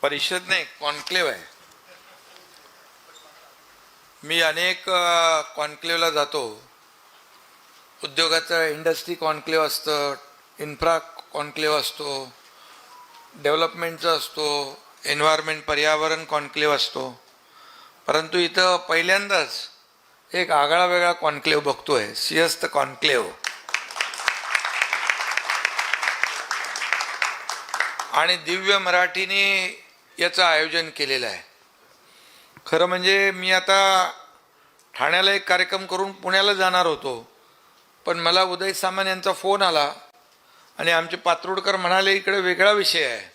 परिषद नाही, कॉन्क्लेव्ह आहे. मी अनेक कॉन्क्लेव्हला जातो. उद्योगाचं इंडस्ट्री कॉन्क्लेव्ह असतं, इन्फ्रा कॉन्क्लेव्ह असतो, डेव्हलपमेंटचा असतो, एन्व्हायरमेंट पर्यावरण कॉन्क्लेव्ह असतो. परंतु इथं पहिल्यांदाच एक आगळा वेगळा कॉन्क्लेव्ह बघतोय, सिंहस्थ कॉन्क्लेव्ह. आणि दिव्य मराठीने याचं आयोजन केलेलं आहे. खरं म्हणजे मी आता ठाण्याला एक कार्यक्रम करून पुण्याला जाणार होतो, पण मला उदय सामंत यांचा फोन आला आणि आमचे पात्रोडकर म्हणाले इकडे वेगळा विषय आहे,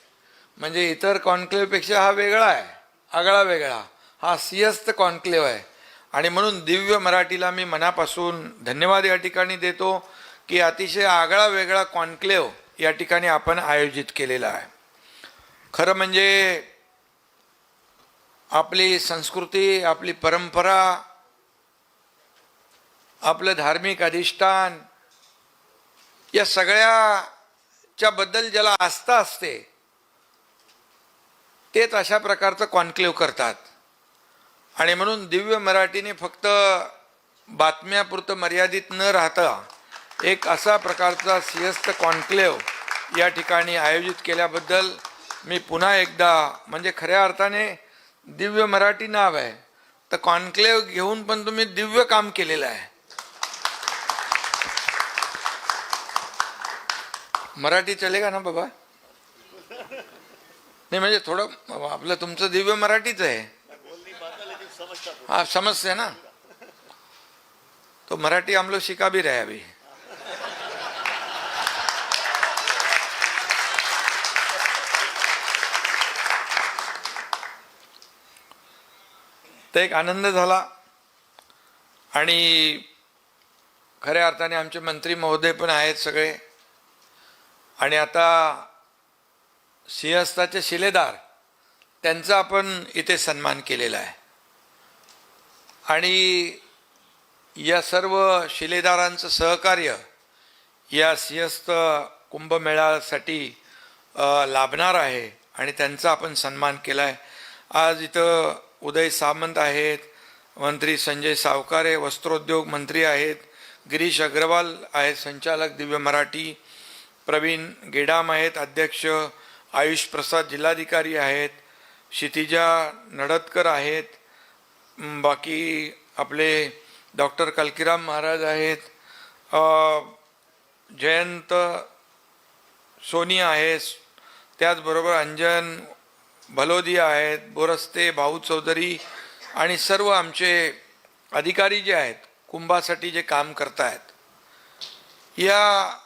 म्हणजे इतर कॉन्क्लेव्हपेक्षा हा वेगळा आहे, आगळा वेगळा, हा सिंहस्थ कॉन्क्लेव्ह आहे. आणि म्हणून दिव्य मराठीला मी मनापासून धन्यवाद या ठिकाणी देतो की अतिशय आगळा वेगळा कॉन्क्लेव्ह या ठिकाणी आपण आयोजित केलेला आहे. खरं म्हणजे आपली संस्कृती, आपली परंपरा, आपलं धार्मिक अधिष्ठान या सगळ्याच्या बद्दल ज्याला आस्था असते तेच अशा प्रकारचं कॉन्क्लेव्ह करतात. आणि म्हणून दिव्य मराठीने फक्त बातम्यापुरतं मर्यादित न राहता एक असा प्रकारचा सिंहस्थ कॉन्क्लेव्ह या ठिकाणी आयोजित केल्याबद्दल मी पुन्हा एकदा, म्हणजे खऱ्या अर्थाने दिव्य मराठी नाव आहे तर कॉन्क्लेव्ह घेऊन पण तुम्ही दिव्य काम केलेलं आहे. मराठी चलेगा ना बाबा? नाही म्हणजे थोडं आपलं तुमचं दिव्य मराठीच आहे. हाँ समझते ना, तो मराठी हम लोग सिखा भी रहे अभी. तर एक आनंद झाला. आणि खऱ्या अर्थाने आमचे मंत्री महोदय पण आहेत सगळे. आणि आता सिंहस्थाचे शिलेदार त्यांचा आपण इथे सन्मान केलेला आहे. आणि या सर्व शिलेदारांचं सहकार्य या सिंहस्थ कुंभमेळ्यासाठी लाभणार आहे आणि त्यांचा आपण सन्मान केला आहे. आज इथं उदय सामंत आहेत, मंत्री संजय सावकारे वस्त्रोद्योग मंत्री आहेत, गिरीश अग्रवाल आहेत संचालक दिव्य मराठी, प्रवीण गेडाम आहेत अध्यक्ष, आयुष प्रसाद जिल्हाधिकारी आहेत, क्षितिजा नडतकर आहेत, बाकी आपले डॉक्टर कलकीराम महाराज आहेत, जयंत सोनी आहेत, त्याचबरोबर अंजन भलोदिया आहेत, बोरस्ते भाऊ चौधरी आणि सर्व आमचे अधिकारी जे आहेत कुंभासाठी जे काम करत आहेत, या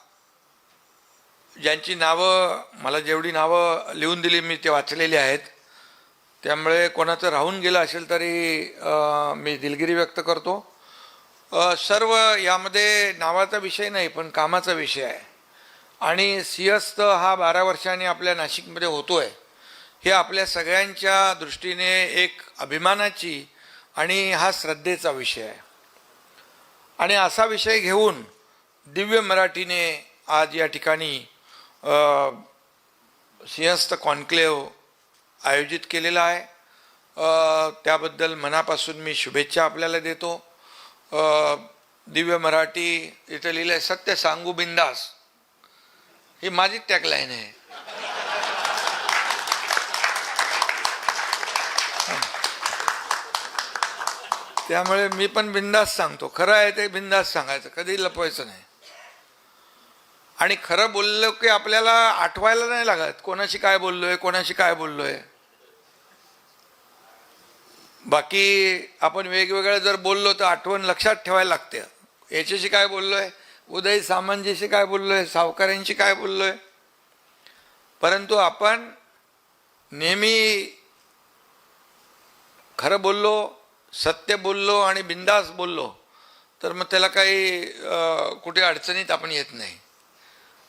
ज्यांची नावं मला जेवढी नावं लिहून दिली मी ते वाचलेली आहेत, त्यामुळे कोणाचं राहून गेलं असेल तरी मी दिलगिरी व्यक्त करतो. सर्व यामध्ये नावाचा विषय नाही पण कामाचा विषय आहे. आणि सिंहस्थ हा 12 वर्षांनी आपल्या नाशिकमध्ये होतोय, हे आपल्या सगळ्यांच्या दृष्टीने एक अभिमानाची आणि हा श्रद्धेचा विषय आहे. आणि असा विषय घेऊन दिव्य मराठीने आज या ठिकाणी सिंहस्थ कॉन्क्लेव्ह आयोजित केलेला आहे. त्याबद्दल मनापासून मी शुभेच्छा आपल्याला देतो. दिव्य मराठी इथं लिहिलं आहे सत्य सांगू बिंदास, ही माझी टॅगलाईन आहे. त्यामुळे मी पण बिंदास सांगतो, खरं आहे ते बिंदास सांगायचं, कधी लपवायचं नाही. आणि खरं बोललो की आपल्याला आठवायला नाही लागत कोणाशी काय बोललोय, कोणाशी काय बोललोय. बाकी आपण वेगवेगळं जर बोललो तर आठवण लक्षात ठेवायला लागते. याच्याशी काय बोललोय, उदय सामंतजीशी काय बोललोय, सावकारांशी काय बोललोय. परंतु आपण नेहमी खरं बोललो, सत्य बोललो आणि बिंदास बोललो तर मग त्याला काही कुठे अडचणीत आपण येत नाही.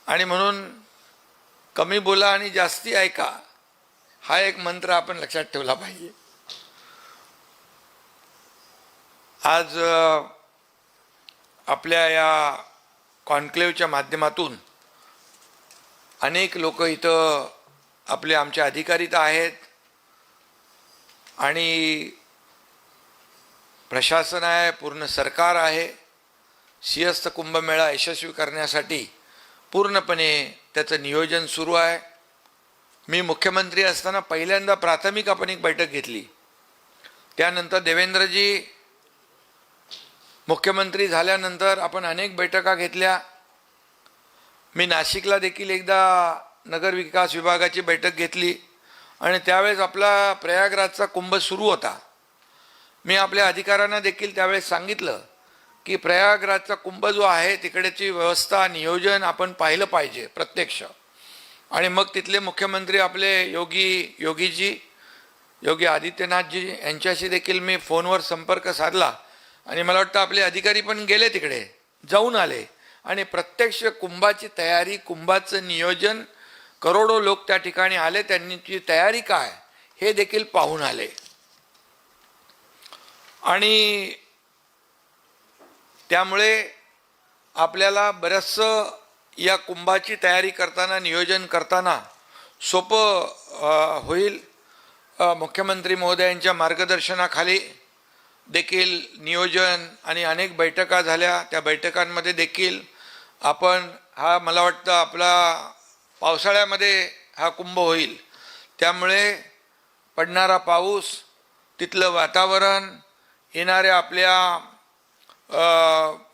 आणि म्हणून कमी बोला आणि जास्ती ऐका हा एक मंत्र आपण लक्षात ठेवला पाहिजे. आज आपल्या या कॉन्क्लेव्हच्या माध्यमातून अनेक लोक इथं आपले आमचे अधिकारी तर आहेत, आणि प्रशासन आहे, पूर्ण सरकार आहे. सिंहस्थ कुंभमेळा यशस्वी करण्यासाठी पूर्णपणे त्याचं नियोजन सुरू आहे. मी मुख्यमंत्री असताना पहिल्यांदा प्राथमिक आपण एक बैठक घेतली. त्यानंतर देवेंद्रजी मुख्यमंत्री झाल्यानंतर आपण अनेक बैठका घेतल्या. मी नाशिकला देखील एकदा नगर विकास विभागाची बैठक घेतली आणि त्यावेळेस आपला प्रयागराजचा कुंभ सुरू होता. मी आपल्या अधिकाऱ्यांना देखील त्यावेळेस सांगितलं की प्रयागराजचा कुंभ जो आहे तिकडेची व्यवस्था नियोजन आपण पाहिलं पाहिजे प्रत्यक्ष. आणि मग तिथले मुख्यमंत्री आपले योगी आदित्यनाथजी यांच्याशी देखील मी फोनवर संपर्क साधला आणि मला वाटतं आपले अधिकारी पण गेले तिकडे, जाऊन आले आणि प्रत्यक्ष कुंभाची तयारी, कुंभाचं नियोजन, करोडो लोक त्या ठिकाणी आले, त्यांची तयारी काय हे देखील पाहून आले. आणि त्यामुळे आपल्याला बरंचसं या कुंभाची तयारी करताना, नियोजन करताना सोपं होईल. मुख्यमंत्री महोदयांच्या मार्गदर्शनाखाली देखील नियोजन आणि अनेक बैठका झाल्या. त्या बैठकांमध्ये देखील आपण मला वाटतं आपला पावसाळ्यामध्ये हा कुंभ होईल. त्यामुळे पडणारा पाऊस, तिथलं वातावरण, येणाऱ्या आपल्या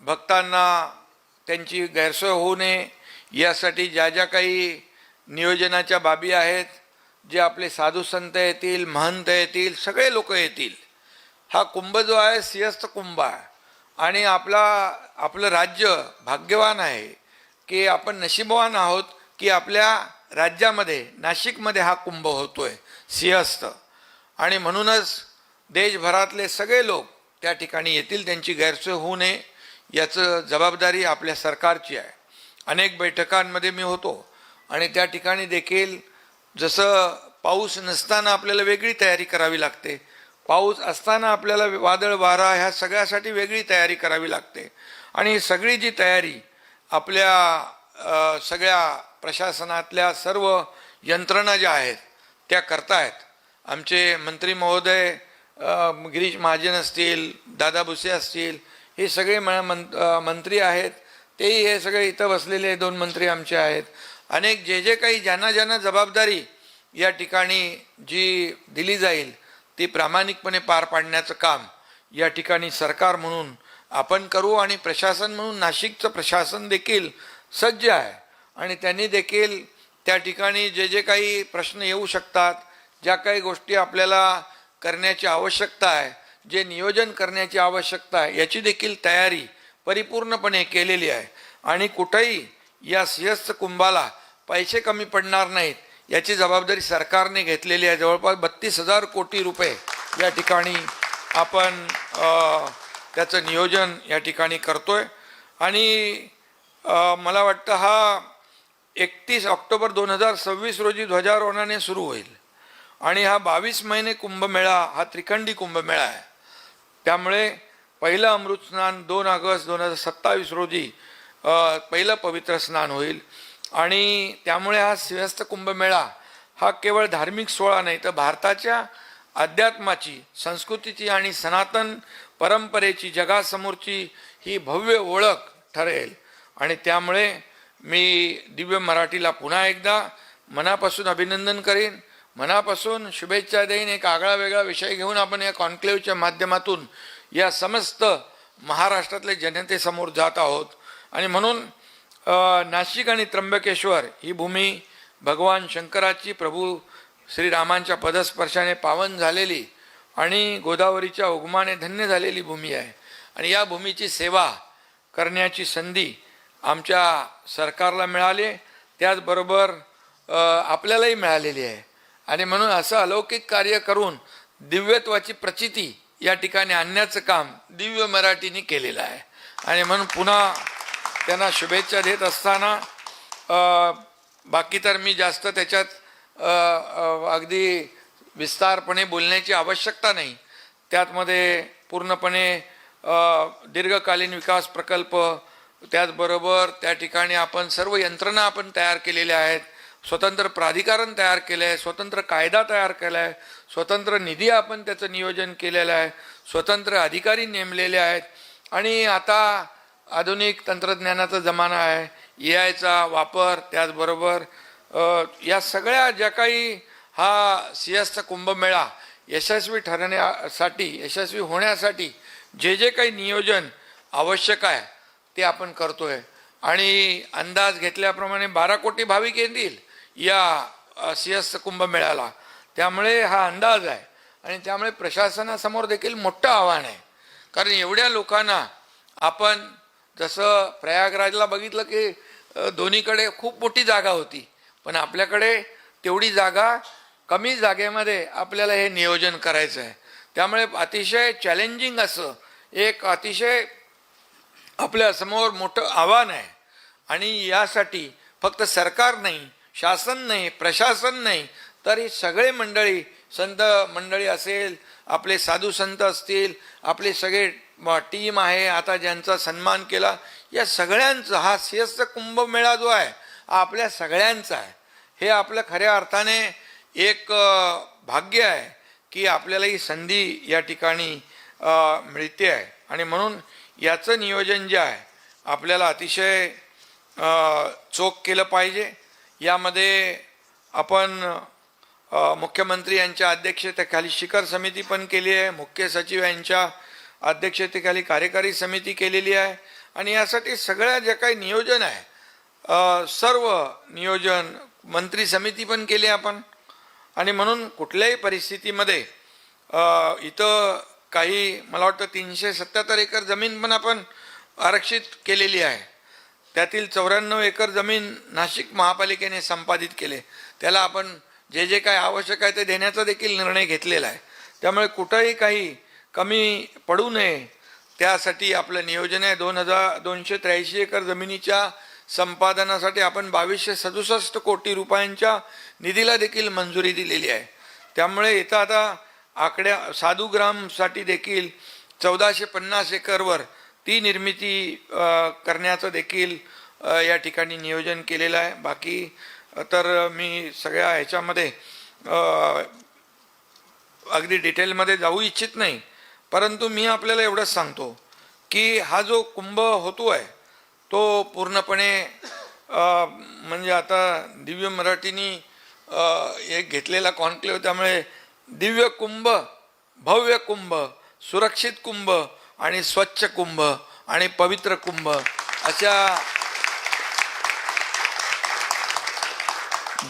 भक्तांना त्यांची गैरसोय होऊ नये यासाठी ज्या काही नियोजनाच्या बाबी आहेत, जे आपले साधू संत येतील, महंत येतील, सगळे लोक येतील. हा कुंभ जो आहे सिंहस्थ कुंभ आहे आणि आपलं राज्य भाग्यवान आहे की आपण नशीबवान आहोत की आपल्या राज्यामध्ये, नाशिकमध्ये हा कुंभ होतोय सिंहस्थ. आणि म्हणूनच देशभरातले सगळे लोक त्या ठिकाणी येतील, त्यांची गैरसोय होऊ नये याचं जबाबदारी आपल्या सरकारची आहे. अनेक बैठकांमध्ये मी होतो आणि त्या ठिकाणी देखील जसं पाऊस नसताना आपल्याला वेगळी तयारी करावी लागते, पाऊस असताना आपल्याला वादळ वारा ह्या सगळ्यासाठी वेगळी तयारी करावी लागते. आणि ही सगळी जी तयारी आपल्या सगळ्या प्रशासनातल्या सर्व यंत्रणा ज्या आहेत त्या करतायत. आमचे मंत्री महोदय गिरीश महाजन असतील, दादा भुसे असतील, हे सगळे मंत्री आहेत. तेही हे सगळे इथं बसलेले 2 मंत्री आमचे आहेत. अनेक जे काही ज्यांना जबाबदारी या ठिकाणी जी दिली जाईल ती प्रामाणिकपणे पार पाडण्याचं काम या ठिकाणी सरकार म्हणून आपण करू. आणि प्रशासन म्हणून नाशिकचं प्रशासन देखील सज्ज आहे आणि त्यांनी देखील त्या ठिकाणी जे काही प्रश्न येऊ शकतात, ज्या काही गोष्टी आपल्याला करण्याची आवश्यकता आहे, जे नियोजन करण्याची आवश्यकता आहे, याची देखील तयारी परिपूर्णपणे केलेली आहे. आणि कुठेही या सिंहस्थ कुंभाला पैसे कमी पडणार नाहीत याची जबाबदारी सरकारने घेतलेली आहे. जवळपास 32,000 कोटी रुपये या ठिकाणी आपण त्याचं नियोजन या ठिकाणी करतोय. आणि मला वाटतं हा 31 ऑक्टोबर 2026 रोजी ध्वजारोहणाने सुरू होईल आणि हा 22 महिने कुंभमेळा हा त्रिखंडी कुंभमेळा आहे. त्यामुळे पहिलं अमृत स्नान 2 ऑगस्ट 2027 रोजी पहिलं पवित्र स्नान होईल. आणि त्यामुळे हा सिंहस्थ कुंभमेळा हा केवळ धार्मिक सोहळा नाही, तर भारताच्या अध्यात्माची, संस्कृतीची आणि सनातन परंपरेची जगासमोरची ही भव्य ओळख ठरेल. आणि त्यामुळे मी दिव्य मराठीला पुन्हा एकदा मनापासून अभिनंदन करीन, मनापासून शुभेच्छा देईन. एक आगळा वेगळा विषय घेऊन आपण या कॉन्क्लेव्हच्या माध्यमातून या समस्त महाराष्ट्रातल्या जनतेसमोर जात आहोत. आणि म्हणून नाशिक आणि त्र्यंबकेश्वर ही भूमी भगवान शंकराची, प्रभू श्रीरामांच्या पदस्पर्शाने पावन झालेली आणि गोदावरीच्या उगमाने धन्य झालेली भूमी आहे. आणि या भूमीची सेवा करण्याची संधी आमच्या सरकारला मिळाली, त्याचबरोबर आपल्यालाही मिळालेली आहे. आणि म्हणून असं अलौकिक कार्य करून दिव्यत्वाची प्रचिती या ठिकाणी आणण्याचं काम दिव्य मराठीने केलेलं आहे. आणि म्हणून पुन्हा त्यांना शुभेच्छा देत असताना बाकी तर मी जास्त त्याच्यात अगदी विस्तारपणे बोलण्याची आवश्यकता नाही. त्यातमध्ये पूर्णपणे दीर्घकालीन विकास प्रकल्प, त्याचबरोबर त्या ठिकाणी आपण सर्व यंत्रणा आपण तयार केलेल्या आहेत. स्वतंत्र प्राधिकरण तयार केलं आहे, स्वतंत्र कायदा तयार केला आहे, स्वतंत्र निधी आपण त्याचं नियोजन केलेलं आहे, स्वतंत्र अधिकारी नेमलेले आहेत. आणि आता आधुनिक तंत्रज्ञानाचा जमाना आहे, AI चा वापर, त्याचबरोबर या सगळ्या ज्या काही हा सिंहस्थ कुंभमेळा यशस्वी ठरण्यासाठी, यशस्वी होण्यासाठी जे जे काही नियोजन आवश्यक आहे ते आपण करतोय. आणि अंदाज घेतल्याप्रमाणे 12 कोटी भाविक येतील या सिंहस्थ कुंभमेळ्याला. त्यामुळे हा अंदाज आहे आणि त्यामुळे प्रशासनासमोर देखील मोठं आव्हान आहे. कारण एवढ्या लोकांना आपण, जसं प्रयागराजला बघितलं की दोन्हीकडे खूप मोठी जागा होती, पण आपल्याकडे तेवढी जागा, कमी जागेमध्ये आपल्याला हे नियोजन करायचं आहे. त्यामुळे अतिशय चॅलेंजिंग असं एक अतिशय आपल्यासमोर मोठं आव्हान आहे. आणि यासाठी फक्त सरकार नाही, शासन नाही, प्रशासन नाही, तर ही सगळे मंडळी, संत मंडळी असेल, आपले साधू संत असतील, आपले सगळे टीम आहे आता ज्यांचा सन्मान केला, या सगळ्यांचा हा सिंहस्थ कुंभमेळा जो आहे हा आपल्या सगळ्यांचा आहे. हे आपलं खऱ्या अर्थाने एक भाग्य आहे की आपल्याला ही संधी या ठिकाणी मिळते आहे. आणि म्हणून याचं नियोजन जे आहे आपल्याला अतिशय चोख केलं पाहिजे. यामध्ये आपण मुख्यमंत्री यांच्या अध्यक्षतेखाली शिखर समिती पण केली आहे, मुख्य सचिव यांच्या अध्यक्षतेखाली कार्यकारी समिती केलेली आहे. आणि यासाठी सगळ्या जे काही नियोजन आहे, सर्व नियोजन मंत्री समिती पण केली आपण. आणि म्हणून कुठल्याही परिस्थितीमध्ये इथं काही, मला वाटतं 377 एकर जमीन पण आपण आरक्षित केलेली आहे. त्यातील 94 एकर जमीन नाशिक महापालिकेने संपादित केले. त्याला आपण जे जे काय आवश्यक आहे ते देण्याचा देखील निर्णय घेतलेला आहे. त्यामुळे कुठंही काही कमी पडू नये त्यासाठी आपलं नियोजन आहे. 2,283 एकर जमिनीच्या संपादनासाठी आपण 2,267 कोटी रुपयांच्या निधीला देखील मंजुरी दिलेली आहे. त्यामुळे इथं आता साधुग्रामसाठी देखील 1,450 एकरवर ती निर्मिती करण्याचं देखील या ठिकाणी नियोजन केलेलं आहे. बाकी तर मी सगळ्या ह्याच्यामध्ये अगदी डिटेलमध्ये जाऊ इच्छित नाही, परंतु मी आपल्याला एवढंच सांगतो की हा जो कुंभ होतो आहे तो पूर्णपणे म्हणजे आता दिव्य मराठीनी एक घेतलेला कॉन्क्लेव्ह, त्यामुळे दिव्य कुंभ, भव्य कुंभ, सुरक्षित कुंभ आणि स्वच्छ कुंभ आणि पवित्र कुंभ अशा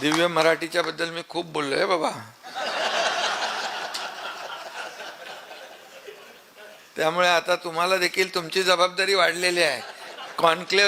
दिव्य मराठीच्या बद्दल मी खूप बोललोय बाबा. त्यामुळे आता तुम्हाला देखील तुमची जबाबदारी वाढलेली आहे. कॉन्क्लेव्ह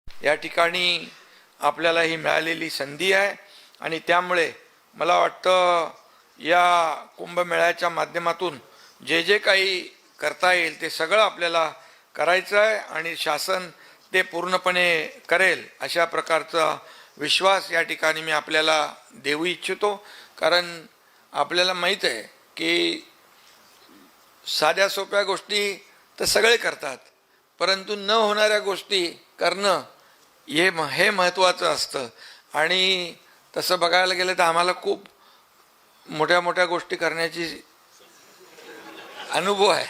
या ठिकाणी आपल्याला ही मिळालेली संधी आहे. आणि त्यामुळे मला वाटतं या कुंभमेळ्याच्या माध्यमातून जे जे काही करता येईल ते सगळं आपल्याला करायचं आहे आणि शासन ते पूर्णपणे करेल अशा प्रकारचा विश्वास या ठिकाणी मी आपल्याला देऊ इच्छितो. कारण आपल्याला माहीत आहे की साध्या सोप्या गोष्टी तर सगळे करतात, परंतु न होणाऱ्या गोष्टी करणं हे महत्त्वाचं असतं. आणि तसं बघायला गेलं तर आम्हाला खूप मोठ्या मोठ्या गोष्टी करण्याची अनुभव आहे.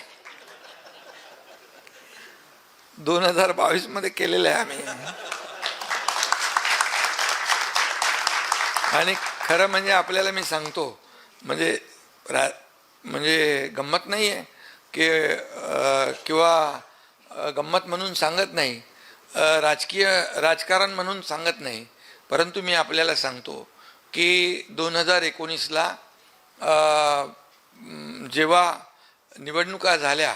2022 मध्ये केलेलं आहे आम्ही. आणि खरं म्हणजे आपल्याला मी सांगतो, म्हणजे गंमत नाही आहे की किंवा गंमत म्हणून सांगत नाही, राजकीय राजकारण म्हणून सांगत नाही, परंतु मी आपल्याला सांगतो की 2019ला जेव्हा निवडणुका झाल्या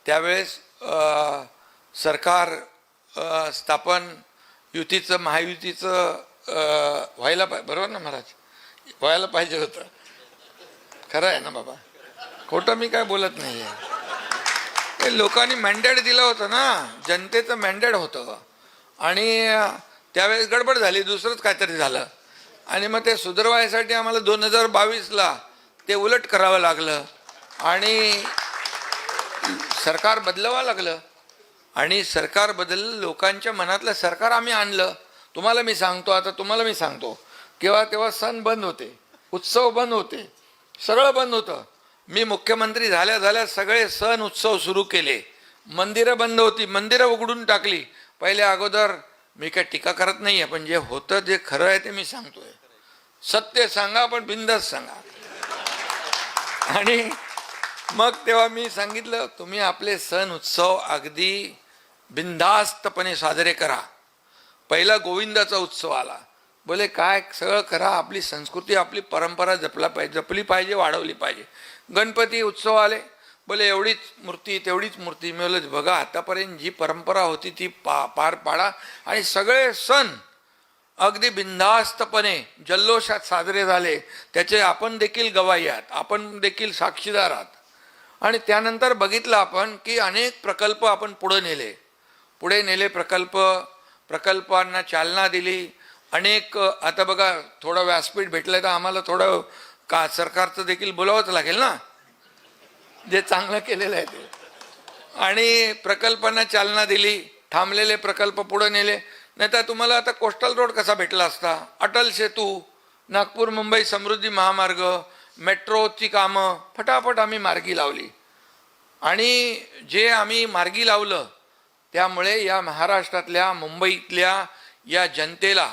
त्यावेळेस सरकार स्थापन युतीचं महायुतीचं व्हायला बरोबर ना महाराज, व्हायला पाहिजे होतं. खरं आहे ना बाबा, खोटं मी काय बोलत नाही आहे. लोकांनी मॅन्डेट दिलं होतं ना, जनतेचं मॅन्डेट होतं आणि त्यावेळेस गडबड झाली, दुसरंच काहीतरी झालं आणि मग ते सुधारवायसाठी आम्हाला 2022ला ते उलट करावं लागलं आणि सरकार बदलावं लागलं आणि सरकार बदललं. लोकांच्या मनातलं सरकार आम्ही आणलं. तुम्हाला मी सांगतो केव्हा तेव्हा सण बंद होते, उत्सव बंद होते, सगळं बंद होतं. मी मुख्यमंत्री झाल्या सगळे सण उत्सव सुरू केले. मंदिरं बंद होती, मंदिरं उघडून टाकली. पहिले अगोदर मी काय टीका करत नाही आहे, पण जे होतं जे खरं आहे ते मी सांगतोय. सत्य सांगा पण बिनधास्त सांगा. आणि मग तेव्हा मी सांगितलं तुम्ही आपले सण उत्सव अगदी बिनधास्तपणे साजरे करा. पहिला गोविंदाचा उत्सव आला, बोले काय सगळं करा, आपली संस्कृती आपली परंपरा जपली पाहिजे, वाढवली पाहिजे. गणपती उत्सव आले, बोले एवढीच मूर्ती तेवढीच मूर्ती. मी बोलत बघा आतापर्यंत जी परंपरा होती ती पार पाडा आणि सगळे सण अगदी बिनधास्तपणे जल्लोषात साजरे झाले. त्याचे आपण देखील गवाही आहात, आपण देखील साक्षीदार आहात. आणि त्यानंतर बघितलं आपण की अनेक प्रकल्प आपण पुढे नेले प्रकल्पांना चालना दिली. अनेक आता बघा थोडं व्यासपीठ भेटलं तर आम्हाला थोडं सरकारचं देखील बोलावंच लागेल ना, जे चांगलं केलेलं आहे ते. आणि प्रकल्पांना चालना दिली, थांबलेले प्रकल्प पुढे नेले. नाही तर तुम्हाला आता कोस्टल रोड कसा भेटला असता, अटल सेतू, नागपूर मुंबई समृद्धी महामार्ग, मेट्रोची कामं फटाफट आम्ही मार्गी लावली. आणि जे आम्ही मार्गी लावलं त्यामुळे या महाराष्ट्रातल्या मुंबईतल्या या जनतेला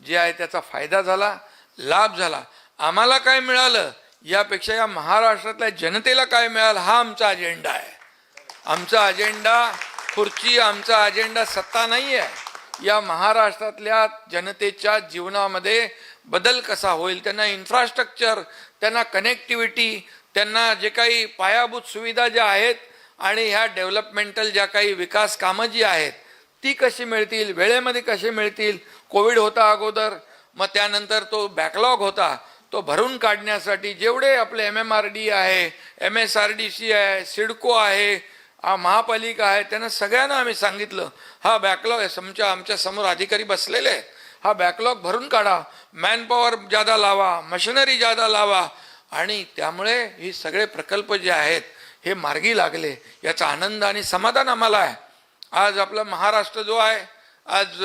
जे आहे त्याचा फायदा झाला, लाभ झाला. आम्हाला काय मिळालं यापेक्षा या महाराष्ट्रातल्या जनतेला काय मिळालं हा आमचा अजेंडा आहे. आमचा अजेंडा खुर्ची, आमचा अजेंडा सत्ता नाही आहे. या महाराष्ट्रातल्या जनतेच्या जीवनामध्ये बदल कसा होईल, त्यांना इन्फ्रास्ट्रक्चर, त्यांना कनेक्टिव्हिटी, त्यांना जे काही पायाभूत सुविधा ज्या आहेत आणि ह्या डेव्हलपमेंटल ज्या काही विकास कामं जी आहेत ती कशी मिळतील, वेळेमध्ये कशी मिळतील. कोविड होता अगोदर, मग त्यानंतर तो बॅकलॉग होता, तो भरून काढण्यासाठी जेवढे आपले MMRD आहे, MSRDC आहे, सिडको आहे, महापालिका आहे, त्यांना सगळ्यांना आम्ही सांगितलं हा बॅकलॉग आहे. आमच्या समोर अधिकारी बसलेले आहेत, हा बॅकलॉग भरून काढा, मॅनपॉवर ज्यादा लावा, मशिनरी ज्यादा लावा. आणि त्यामुळे हे सगळे प्रकल्प जे आहेत हे मार्गी लागले. याचा आनंद आणि समाधान आम्हाला आहे. आज आपला महाराष्ट्र जो आहे आज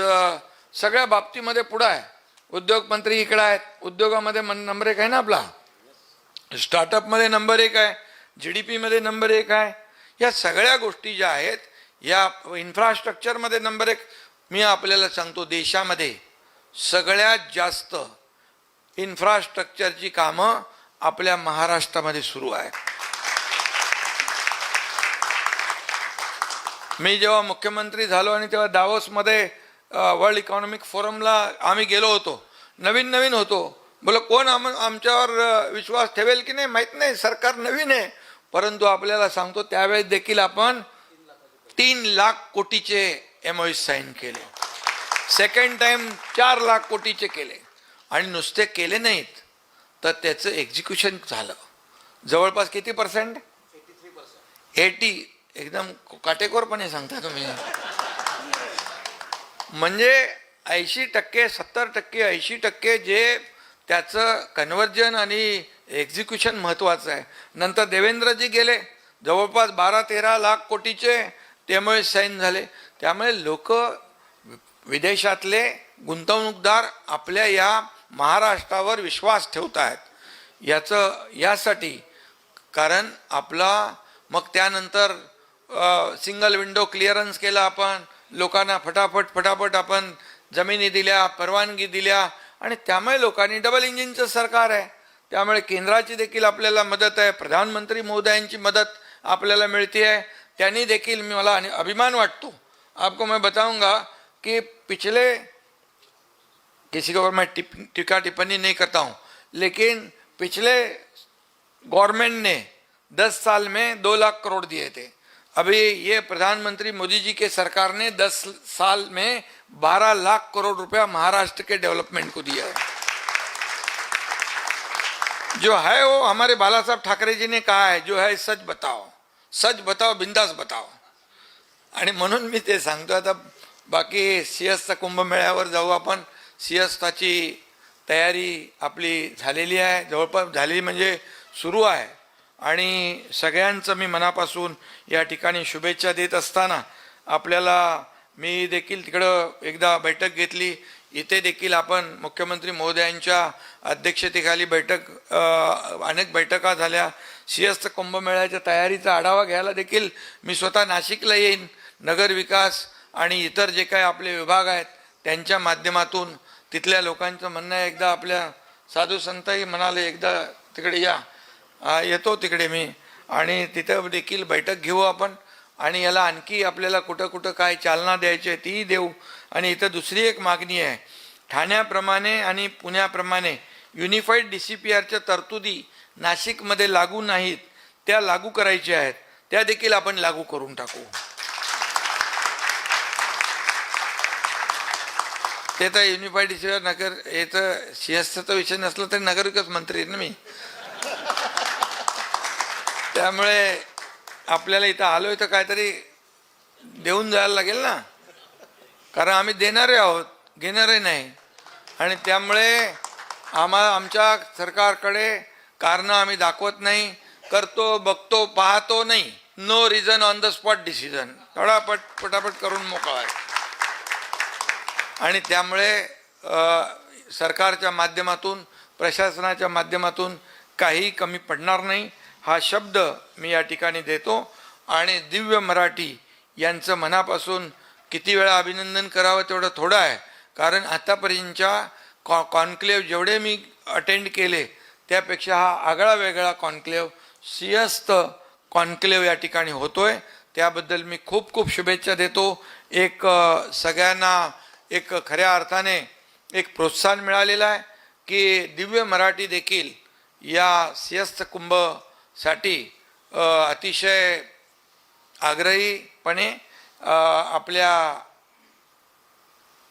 सगळ्या बाबतीमध्ये पुढं आहे. उद्योग मंत्री इकडे आहेत, उद्योगामध्ये नंबर 1 आहे ना आपला, स्टार्टअपमध्ये नंबर 1 आहे, GDP मध्ये नंबर 1 आहे. या सगळ्या गोष्टी ज्या आहेत या इन्फ्रास्ट्रक्चरमध्ये नंबर 1. मी आपल्याला सांगतो देशामध्ये सगळ्यात जास्त इन्फ्रास्ट्रक्चरची कामं आपल्या महाराष्ट्रामध्ये सुरू आहे. मी जेव्हा मुख्यमंत्री झालो आणि तेव्हा दावोसमध्ये वर्ल्ड इकॉनॉमिक फोरमला आम्ही गेलो होतो. नवीन होतो. बोला कोण आमच्यावर विश्वास ठेवेल की नाही माहीत नाही, सरकार नवीन आहे. परंतु आपल्याला सांगतो त्यावेळेस देखील आपण 3 लाख कोटीचे MOU साईन केले. सेकंड टाइम 4 लाख कोटीचे केले. आणि नुसते केले नाहीत तर त्याचं एक्झिक्युशन झालं. जवळपास किती %? 80. एकदम काटेकोरपणे सांगता तुम्ही. म्हणजे 80%, 70%, 80% जे त्याचं कन्व्हर्जन आणि एक्झिक्युशन महत्त्वाचं आहे. नंतर देवेंद्रजी गेले, जवळपास 12-13 लाख कोटीचे त्यामुळे साईन झाले. त्यामुळे लोक विदेशातले गुंतवणूकदार आपल्या या महाराष्ट्रावर विश्वास ठेवत आहेत. यासाठी कारण आपला मग त्यानंतर सिंगल विंडो क्लिअरन्स केला आपण, लोकांना फटाफट आपण जमिनी दिल्या, परवानगी दिल्या आणि त्यामुळे लोकांनी डबल इंजिनचं सरकार आहे. त्यामुळे केंद्राची देखील आपल्याला मदत आहे, प्रधानमंत्री महोदयांची मदत आपल्याला मिळते आहे. त्यांनी देखील मला अभिमान वाटतो। आपको मैं बताऊंगा कि पिछले, किसी के ऊपर मैं टीका टिप्पणी नहीं करता हूँ, लेकिन पिछले गवर्नमेंट ने 10 साल में 2 लाख करोड़ दिए थे। अभी ये प्रधानमंत्री मोदी जी के सरकार ने 10 साल में 12 लाख करोड़ रुपया महाराष्ट्र के डेवलपमेंट को दिया है। जो है वो हमारे बाला साहब ठाकरे जी ने कहा है, जो है सच बताओ बिंदास बताओ। आणि म्हणून मी ते सांगतो। आता बाकी सिंहस्थ कुंभमेळ्यावर जाऊ आपण। सिंहस्थाची तयारी आपली झालेली आहे, जवळपास झालेली म्हणजे सुरू आहे। आणि सगळ्यांचं मी मनापासून या ठिकाणी शुभेच्छा देत असताना आपल्याला मी देखील तिकडं एकदा बैठक घेतली। इथे देखील आपण मुख्यमंत्री महोदयांच्या अध्यक्षतेखाली अनेक बैठका झाल्या। सिंहस्थ कुंभमेळ्याच्या तयारीचा आढावा घ्यायला देखील मी स्वतः नाशिकला येईन। नगर विकास आणि इतर जे काही आपले विभाग आहेत त्यांच्या माध्यमातून तिथल्या लोकांचं म्हणणं आहे, एकदा आपल्या साधू संतही म्हणाले एकदा तिकडे या, येतो तिकडे मी, आणि तिथं देखील बैठक घेऊ आपण। आणि याला आणखी आपल्याला कुठं कुठं काय चालना द्यायची आहे तीही देऊ। आणि इथं दुसरी एक मागणी आहे, ठाण्याप्रमाणे आणि पुण्याप्रमाणे युनिफाईड DCPRच्या तरतुदी नाशिकमध्ये लागू नाहीत, त्या लागू करायच्या आहेत, त्या देखील आपण लागू करून टाकू। ते तर युनिफाईड DCPR नगर, हे तर सिंहस्थचा विषय नसला तरी नगरविकास मंत्री आहे ना मी, त्यामुळे आपल्याला इथं आलोय तर काहीतरी देऊन जायला लागेल ना, कारण आम्ही देणारे आहोत, घेणारे नाही। आणि त्यामुळे आमच्या सरकारकडे कारणं आम्ही दाखवत नाही, करतो बघतो पाहतो नाही, no reason on the spot decision, थोडा पटापट करून मोकळा आहे। आणि त्यामुळे सरकारच्या माध्यमातून, प्रशासनाच्या माध्यमातून काही कमी पडणार नाही हा शब्द मी या ठिकाणी देतो। आणि दिव्य मराठी यांचं मनापासून किती वेळा अभिनंदन करावं तेवढं थोडं आहे, कारण आतापर्यंतच्या कॉन्क्लेव्ह जेवढे मी अटेंड केले त्यापेक्षा हा आगळा वेगळा कॉन्क्लेव्ह, सिंहस्थ कॉन्क्लेव्ह या ठिकाणी होतोय, त्याबद्दल मी खूप खूप शुभेच्छा देतो। एक सगळ्यांना एक खऱ्या अर्थाने एक प्रोत्साहन मिळालेलं आहे की दिव्य मराठी देखील या सिंहस्थ कुंभसाठी अतिशय आग्रहीपणे आपल्या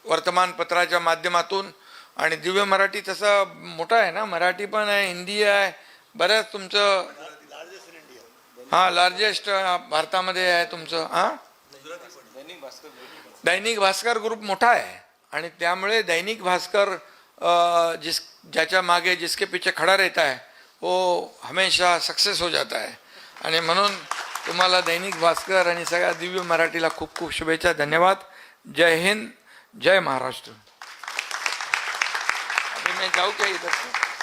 वर्तमानपत्राच्या माध्यमातून, आणि दिव्य मराठी तसं मोठा आहे ना, मराठी पण आहे, हिंदी आहे, बरंच तुमचं, हां लार्जेस्ट भारतामध्ये आहे तुमचं, हां दैनिक भास्कर ग्रुप मोठा आहे। आणि त्यामुळे दैनिक भास्कर ज्याच्या मागे जिसके पीछे खड़ा रहता है वो हमेशा सक्सेस हो जाता है। आणि म्हणून तुम्हाला दैनिक भास्कर आणि सगळ्या दिव्य मराठीला खूप खूप शुभेच्छा, धन्यवाद। जय हिंद, जय महाराष्ट्र। अभी मैं जाऊँ क्या इधर से?